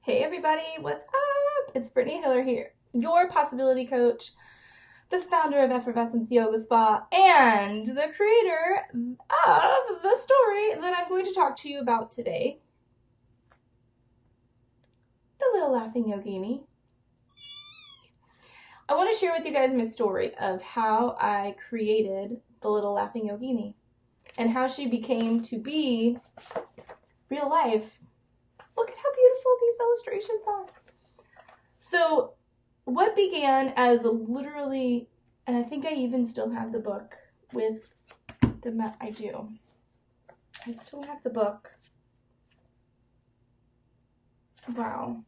Hey everybody, what's up? It's Brittany Hiller here, your possibility coach, the founder of Effervescence Yoga Spa, and the creator of the story that I'm going to talk to you about today, The Little Laughing Yogini. I want to share with you guys my story of how I created The Little Laughing Yogini and how she became to be real life. Look at how beautiful these illustrations are. So what began as literally, and I think I even still have the book with the, I do. I still have the book. Wow.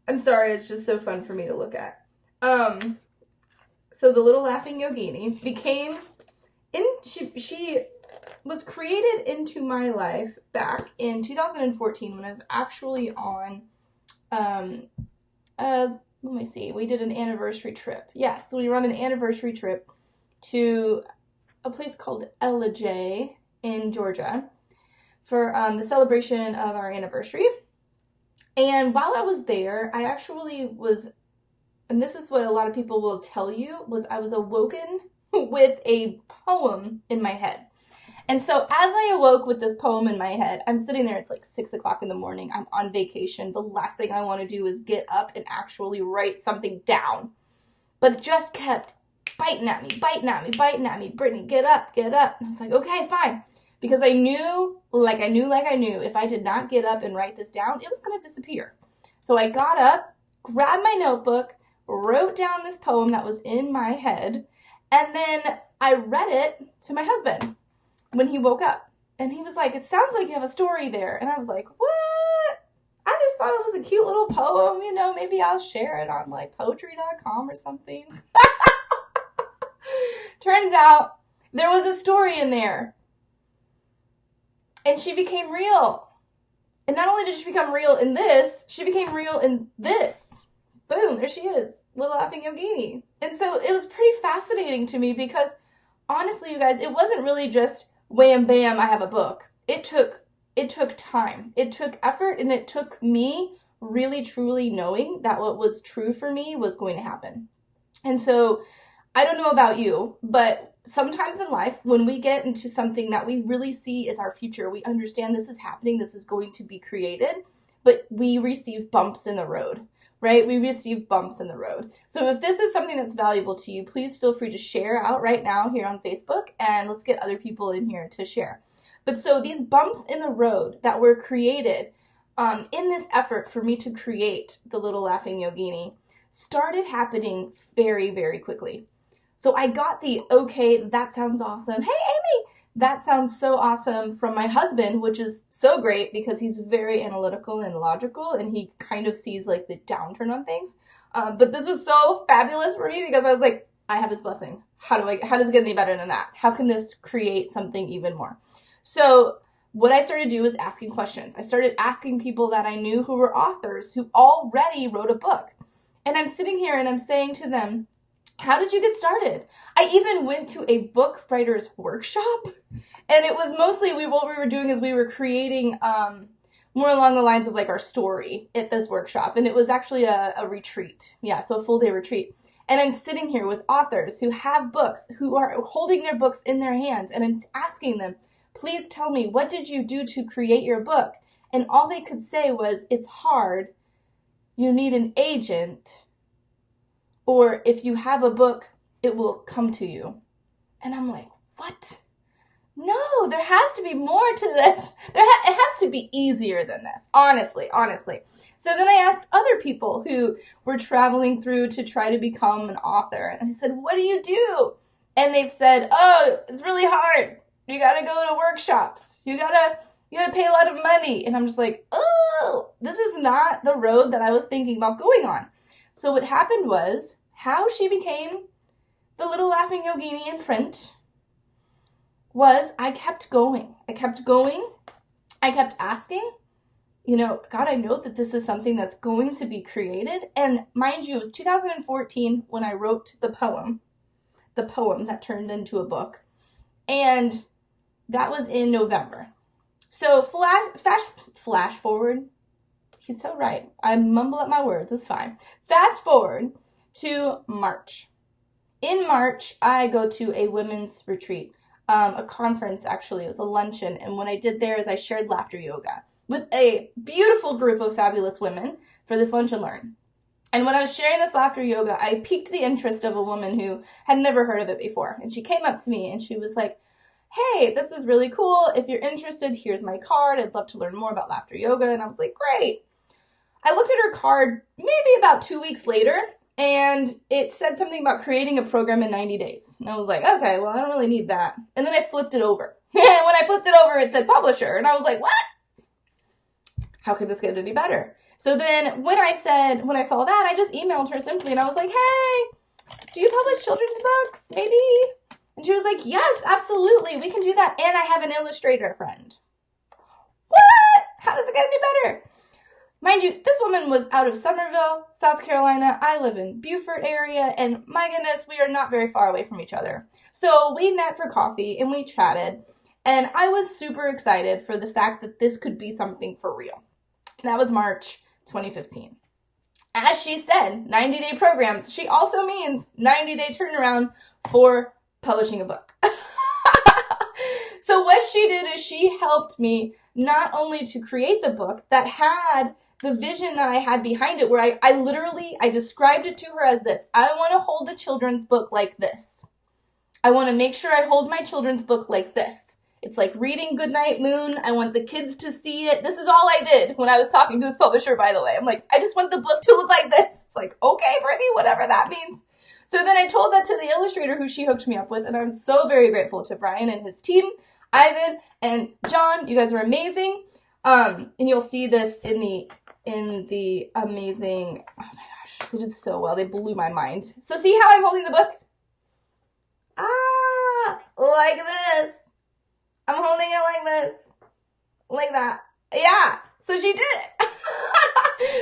I'm sorry, it's just so fun for me to look at. So the Little Laughing Yogini became, she was created into my life back in 2014 when I was actually on, let me see, we did an anniversary trip. Yes, so we run an anniversary trip to a place called Ellijay in Georgia for the celebration of our anniversary. And while I was there, I actually was, and this is what a lot of people will tell you, was I was awoken with a poem in my head. And so as I awoke with this poem in my head, I'm sitting there, it's like 6 o'clock in the morning, I'm on vacation. The last thing I want to do is get up and actually write something down. But it just kept biting at me, biting at me, biting at me. Brittany, get up, get up. And I was like, okay, fine. Because I knew, if I did not get up and write this down, it was going to disappear. So I got up, grabbed my notebook, wrote down this poem that was in my head, and then I read it to my husband when he woke up. And he was like, it sounds like you have a story there. And I was like, what? I just thought it was a cute little poem, maybe I'll share it on like poetry.com or something. Turns out there was a story in there. And she became real. And not only did she become real in this, she became real in this. Boom, there she is, Little Laughing Yogini. And so it was pretty fascinating to me because honestly, you guys, it wasn't really just wham bam, I have a book. It took time. It took effort, and it took me really truly knowing that what was true for me was going to happen. And so I don't know about you, but sometimes in life, when we get into something that we really see as our future, we understand this is happening, this is going to be created, but we receive bumps in the road, right? We receive bumps in the road. So if this is something that's valuable to you, please feel free to share out right now here on Facebook, and let's get other people in here to share. But so these bumps in the road that were created in this effort for me to create the Little Laughing Yogini started happening very, very quickly. So I got the, okay, that sounds awesome. Hey, Amy, that sounds so awesome from my husband, which is so great because he's very analytical and logical, and he kind of sees like the downturn on things. But this was so fabulous for me because I was like, I have his blessing. How does it get any better than that? How can this create something even more? So what I started to do was asking questions. I started asking people that I knew who were authors who already wrote a book. And I'm sitting here and I'm saying to them, how did you get started? I even went to a book writer's workshop, and it was mostly what we were doing is we were creating more along the lines of like our story at this workshop, and it was actually a retreat. Yeah, so a full day retreat. And I'm sitting here with authors who have books, who are holding their books in their hands, and I'm asking them, please tell me, what did you do to create your book? And all they could say was, it's hard, you need an agent, or if you have a book, it will come to you. And I'm like, what? No, there has to be more to this. It has to be easier than this, honestly. So then I asked other people who were traveling through to try to become an author. And I said, what do you do? And they've said, oh, it's really hard. You got to go to workshops. You got to pay a lot of money. And I'm just like, oh, this is not the road that I was thinking about going on. So what happened was, how she became the Little Laughing Yogini in print was I kept going. I kept asking, God, I know that this is something that's going to be created. And mind you, it was 2014 when I wrote the poem that turned into a book. And That was in November. So flash forward. He's so right. I mumble up my words. It's fine. Fast forward to March. In March, I go to a women's retreat, a conference actually. It was a luncheon, and what I did there is I shared laughter yoga with a beautiful group of fabulous women for this lunch and learn. And when I was sharing this laughter yoga, I piqued the interest of a woman who had never heard of it before. And she came up to me and she was like, hey, this is really cool. If you're interested, here's my card. I'd love to learn more about laughter yoga. And I was like, great. I looked at her card maybe about 2 weeks later, and it said something about creating a program in 90 days. And I was like, okay, well, I don't really need that. And then I flipped it over. And when I flipped it over, it said publisher. And I was like, what? How could this get any better? So then when I saw that, I just emailed her simply, and I was like, hey, do you publish children's books? Maybe? And she was like, yes, absolutely. We can do that. And I have an illustrator friend. What? How does it get any better? Mind you, this woman was out of Somerville, South Carolina. I live in Beaufort area, and my goodness, we are not very far away from each other. So we met for coffee, and we chatted, and I was super excited for the fact that this could be something for real. That was March 2015. As she said, 90-day programs. She also means 90-day turnaround for publishing a book. So what she did is she helped me not only to create the book that had the vision that I had behind it, where I described it to her as this. I want to hold the children's book like this. I want to make sure I hold my children's book like this. It's like reading Goodnight Moon. I want the kids to see it. This is all I did when I was talking to this publisher, by the way. I'm like, I just want the book to look like this. It's like, okay, Brittany, whatever that means. So then I told that to the illustrator who she hooked me up with, and I'm so very grateful to Brian and his team, Ivan and John. You guys are amazing. And you'll see this in the amazing, oh my gosh, they did so well. They blew my mind. So see how I'm holding the book? Like this. I'm holding it like this. Like that. Yeah. So she did it.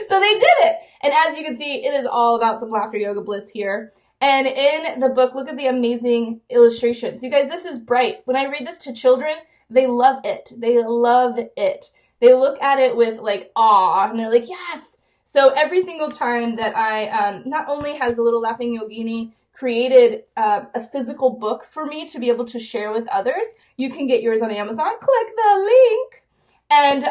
So they did it. And as you can see, it is all about some laughter yoga bliss here. And in the book, look at the amazing illustrations. You guys, this is bright. When I read this to children, they love it. They love it. They look at it with like awe, and they're like, yes. So every single time that I, not only has the Little Laughing Yogini created a physical book for me to be able to share with others, you can get yours on Amazon. Click the link. And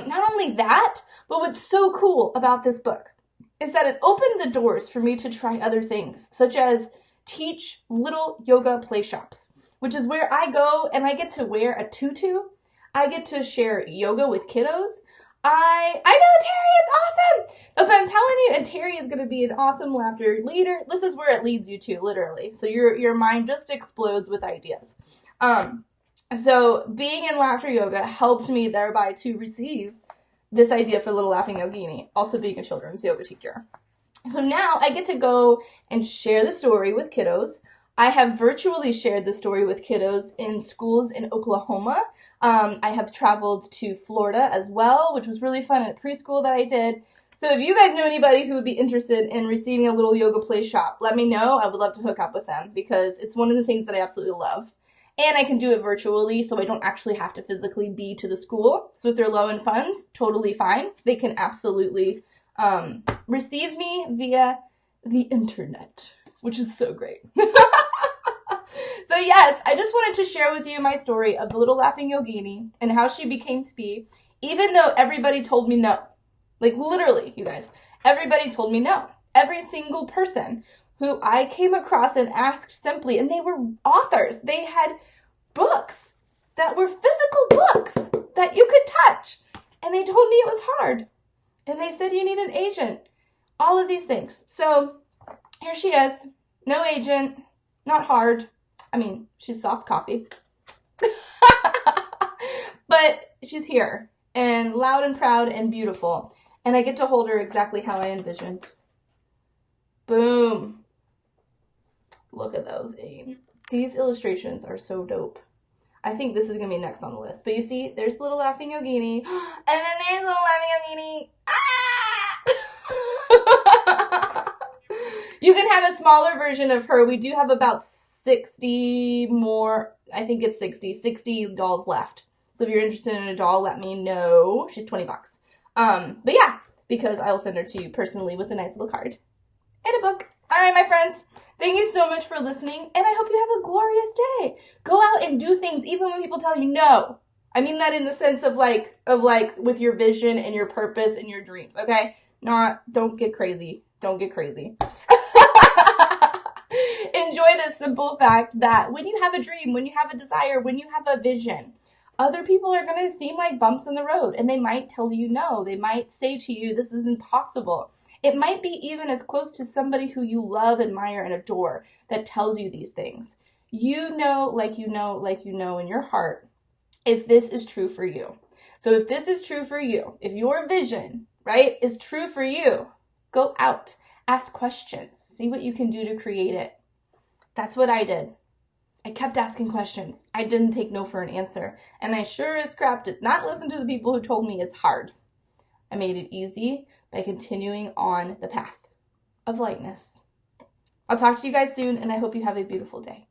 not only that, but what's so cool about this book is that it opened the doors for me to try other things, such as teach little yoga play shops, which is where I go and I get to wear a tutu. I get to share yoga with kiddos. I know, Terry, it's awesome. That's what I'm telling you. And Terry is going to be an awesome laughter leader. This is where it leads you to, literally. So your mind just explodes with ideas. So being in laughter yoga helped me thereby to receive this idea for Little Laughing Yogini, also being a children's yoga teacher. So now I get to go and share the story with kiddos. I have virtually shared the story with kiddos in schools in Oklahoma. I have traveled to Florida as well, which was really fun at preschool that I did. So if you guys know anybody who would be interested in receiving a little yoga play shop, let me know. I would love to hook up with them because it's one of the things that I absolutely love. And I can do it virtually, so I don't actually have to physically be to the school. So if they're low in funds, totally fine. They can absolutely receive me via the internet, which is so great. So yes, I just wanted to share with you my story of the Little Laughing Yogini and how she became to be, even though everybody told me no. Like literally, you guys, everybody told me no. Every single person who I came across and asked simply, and they were authors. They had books that were physical books that you could touch. And they told me it was hard. And they said you need an agent. All of these things. So here she is. No agent. Not hard. I mean, she's soft copy. But she's here. And loud and proud and beautiful. And I get to hold her exactly how I envisioned. Boom. Look at those, Abe. These illustrations are so dope. I think this is going to be next on the list. But you see, there's Little Laughing Yogini. And then there's Little Laughing Yogini. Ah! You can have a smaller version of her. We do have about 60 more, I think it's 60 dolls left. So if you're interested in a doll, let me know. She's $20. But yeah, because I will send her to you personally with a nice little card and a book. All right, my friends, thank you so much for listening, and I hope you have a glorious day. Go out and do things even when people tell you no. I mean that in the sense of like with your vision and your purpose and your dreams, okay? Don't get crazy. Don't get crazy. Enjoy this simple fact that when you have a dream, when you have a desire, when you have a vision, other people are going to seem like bumps in the road, and they might tell you no. They might say to you, this is impossible. It might be even as close to somebody who you love, admire, and adore that tells you these things. You know, like you know in your heart, if this is true for you. So if this is true for you, if your vision, right, is true for you, go out, ask questions, see what you can do to create it. That's what I did. I kept asking questions. I didn't take no for an answer. And I sure as crap did not listen to the people who told me it's hard. I made it easy by continuing on the path of lightness. I'll talk to you guys soon, and I hope you have a beautiful day.